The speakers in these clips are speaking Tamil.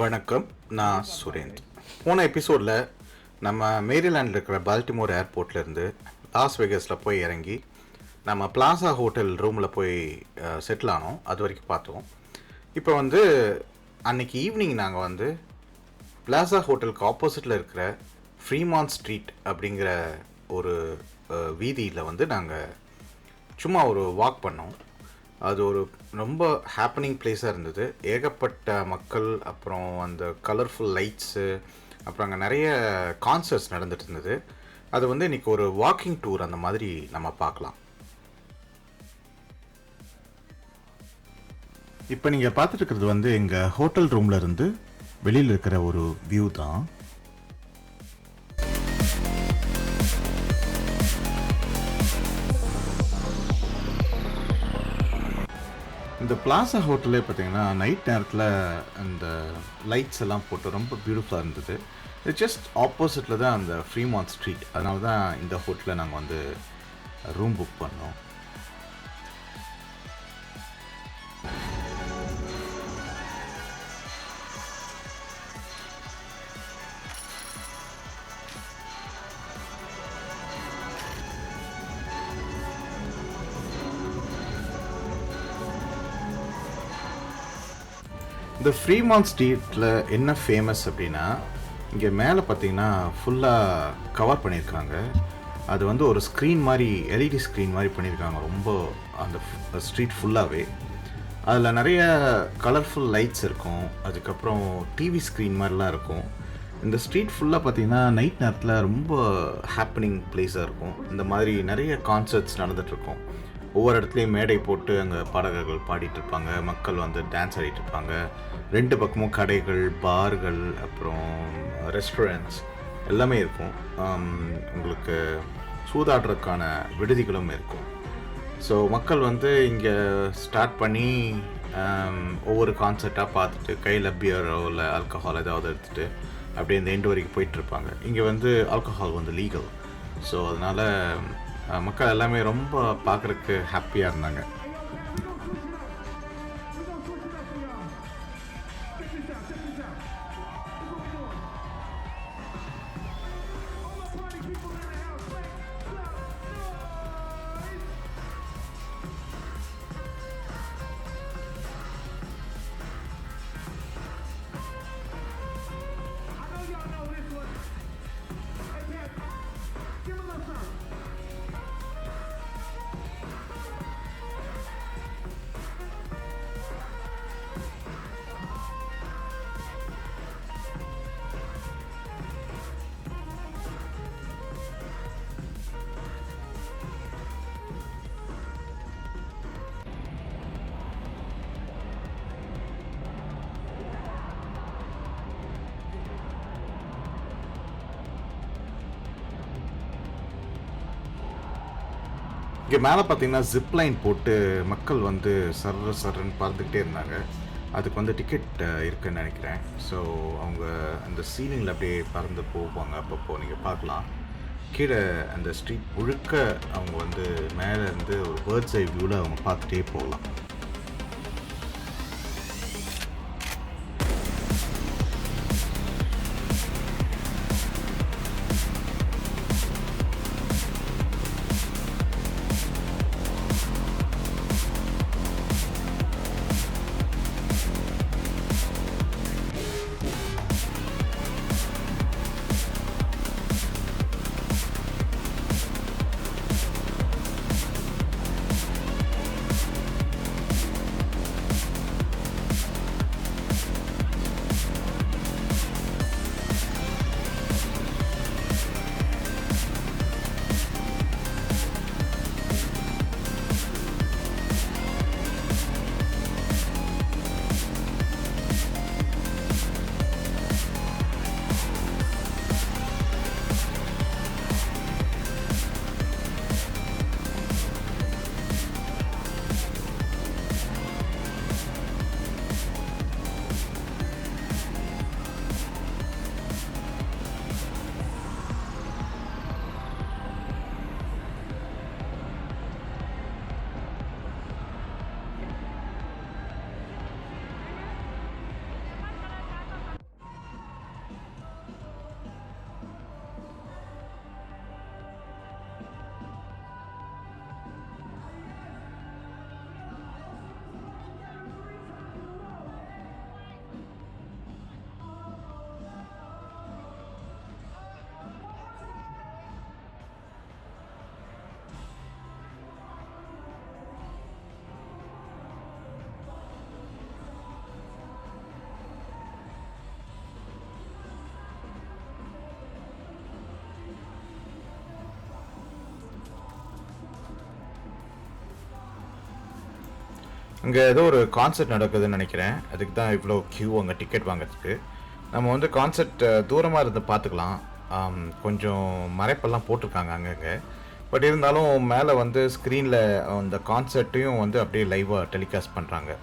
வணக்கம், நான் சுரேந்த். போன எபிசோடில் நம்ம மேரிலாண்டில் இருக்கிற பால்டிமோர் ஏர்போர்ட்லேருந்து லாஸ் வேகஸில் போய் இறங்கி நம்ம பிளாசா ஹோட்டல் ரூமில் போய் செட்டில் ஆனோம். அது வரைக்கும் பார்த்தோம். இப்போ அன்றைக்கி ஈவினிங் நாங்கள் பிளாசா ஹோட்டலுக்கு ஆப்போசிட்டில் இருக்கிற ஃப்ரீமான் ஸ்ட்ரீட் அப்படிங்கிற ஒரு வீதியில் நாங்கள் சும்மா ஒரு வாக் பண்ணோம். அது ஒரு ரொம்ப ஹாப்பனிங் பிளேஸாக இருந்தது. ஏகப்பட்ட மக்கள், அப்புறம் அந்த கலர்ஃபுல் லைட்ஸு, அப்புறம் அங்கே நிறைய கான்சர்ட்ஸ் நடந்துட்டு இருந்தது. அது இன்றைக்கி ஒரு வாக்கிங் டூர் அந்த மாதிரி நம்ம பார்க்கலாம். இப்போ நீங்கள் பார்த்துட்டு இருக்கிறது எங்கள் ஹோட்டல் ரூமில் இருந்து வெளியில் இருக்கிற ஒரு வியூ தான். இந்த பிளாசா ஹோட்டலே பார்த்திங்கன்னா நைட் நேரத்தில் அந்த லைட்ஸ் எல்லாம் போட்டு ரொம்ப பியூட்டிஃபுல்லாக இருந்தது. இது ஜஸ்ட் ஆப்போசிட்டில் தான் அந்த ஃப்ரீமான் ஸ்ட்ரீட். அதனால தான் இந்த ஹோட்டலில் நாங்கள் ரூம் புக் பண்ணோம். இந்த ஃப்ரீமான் ஸ்ட்ரீட்டில் என்ன ஃபேமஸ் அப்படின்னா, இங்கே மேலே பார்த்தீங்கன்னா ஃபுல்லாக கவர் பண்ணியிருக்காங்க. அது ஒரு ஸ்க்ரீன் மாதிரி, எல்இடி ஸ்க்ரீன் மாதிரி பண்ணியிருக்காங்க ரொம்ப அந்த ஸ்ட்ரீட் ஃபுல்லாகவே. அதில் நிறைய கலர்ஃபுல் லைட்ஸ் இருக்கும், அதுக்கப்புறம் டிவி ஸ்க்ரீன் மாதிரிலாம் இருக்கும். இந்த ஸ்ட்ரீட் ஃபுல்லாக பார்த்தீங்கன்னா நைட் நேரத்தில் ரொம்ப ஹாப்பனிங் பிளேஸாக இருக்கும். இந்த மாதிரி நிறைய கான்சர்ட்ஸ் நடந்துகிட்ருக்கும். ஒவ்வொரு இடத்துலையும் மேடை போட்டு அங்கே பாடகர்கள் பாடிட்டுருப்பாங்க, மக்கள் டான்ஸ் ஆடிட்டுருப்பாங்க. ரெண்டு பக்கமும் கடைகள், பார்கள், அப்புறம் ரெஸ்டாரண்ட்ஸ் எல்லாமே இருக்கும். உங்களுக்கு சூதாடுறதுக்கான விடுதிகளும் இருக்கும். ஸோ மக்கள் இங்கே ஸ்டார்ட் பண்ணி ஒவ்வொரு கான்சர்ட்டாக பார்த்துட்டு கையில் பியரோ இல்லை ஆல்கஹால் ஏதாவது எடுத்துகிட்டு அப்படியே இந்த எண்டு வரைக்கும் போயிட்டுருப்பாங்க. இங்கே ஆல்கஹால் லீகல். ஸோ அதனால் மக்கள் எல்லாமே ரொம்ப பார்க்குறதுக்கு ஹாப்பியாக இருந்தாங்க. இங்கே மேலே பார்த்தீங்கன்னா ஜிப்லைன் போட்டு மக்கள் சர்றன்னு பறந்துக்கிட்டே இருந்தாங்க. அதுக்கு டிக்கெட் இருக்குன்னு நினைக்கிறேன். ஸோ அவங்க அந்த சீலிங்கில் அப்படியே பறந்து போவாங்க. அப்பப்போ நீங்கள் பார்க்கலாம். கீழே அந்த ஸ்ட்ரீட் முழுக்க அவங்க மேலே இருந்து ஒரு பேர்ட்ஸ் ஐ வியூவில் அவங்க பார்த்துட்டே போகலாம். இங்கே ஏதோ ஒரு கான்சர்ட் நடக்குதுன்னு நினைக்கிறேன். அதுக்கு தான் இவ்வளோ க்யூ அங்கே டிக்கெட் வாங்குறதுக்கு. நம்ம வந்து கான்சர்ட் தூரமாக இருந்து பார்த்துக்கலாம். கொஞ்சம் மறைப்பெல்லாம் போட்டிருக்காங்க அங்கங்கே. பட் இருந்தாலும் மேலே வந்து ஸ்க்ரீனில் அந்த கான்சர்ட்டையும் வந்து அப்படியே லைவாக டெலிகாஸ்ட் பண்ணுறாங்க.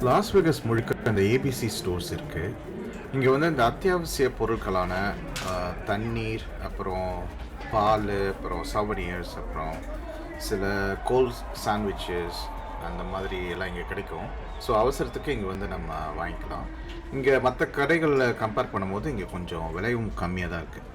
லாஸ் வெகஸ் முழுக்க அந்த ஏபிசி ஸ்டோர்ஸ் இருக்குது. இங்கே வந்து இந்த அத்தியாவசிய பொருட்களான தண்ணீர், அப்புறம் பால், அப்புறம் சவனியர்ஸ், அப்புறம் சில கோல் சாண்ட்விச்சஸ் அந்த மாதிரி எல்லாம் இங்கே கிடைக்கும். ஸோ அவசரத்துக்கு இங்கே வந்து நம்ம வாங்கிக்கலாம். இங்கே மற்ற கடைகளில் கம்பேர் பண்ணும்போது இங்கே கொஞ்சம் விலையும் கம்மியாக தான் இருக்குது.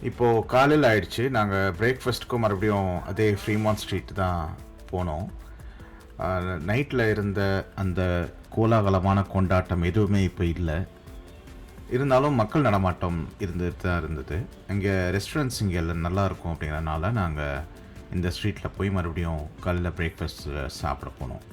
இப்போது காலையில் ஆயிடுச்சு. நாங்கள் பிரேக்ஃபாஸ்ட்டுக்கும் மறுபடியும் அதே ஃப்ரீமான்ட் ஸ்ட்ரீட் தான் போனோம். நைட்டில் இருந்த அந்த கோலாகலமான கொண்டாட்டம் எதுவுமே இப்போ இல்லை. இருந்தாலும் மக்கள் நடமாட்டம் இருந்துட்டு தான் இருந்தது. இங்கே ரெஸ்டாரண்ட்ஸ் இங்கே எல்லாம் நல்லாயிருக்கும் அப்படிங்கிறனால நாங்கள் இந்த ஸ்ட்ரீட்டில் போய் மறுபடியும் காலையில் பிரேக்ஃபாஸ்ட் சாப்பிட போனோம்.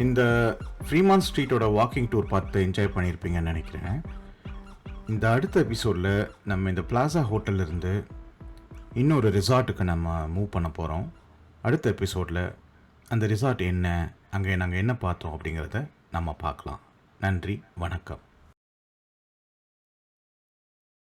இந்த ஃப்ரீமான் ஸ்ட்ரீட்டோட வாக்கிங் டூர் பார்த்து என்ஜாய் பண்ணியிருப்பீங்கன்னு நினைக்கிறேன். இந்த அடுத்த எபிசோடில் நம்ம இந்த பிளாசா ஹோட்டல்லேருந்து இன்னொரு ரிசார்ட்டுக்கு நம்ம மூவ் பண்ண போகிறோம். அடுத்த எபிசோடில் அந்த ரிசார்ட் என்ன, அங்கே நாங்கள் என்ன பார்த்தோம் அப்படிங்கிறத நம்ம பார்க்கலாம். நன்றி, வணக்கம்.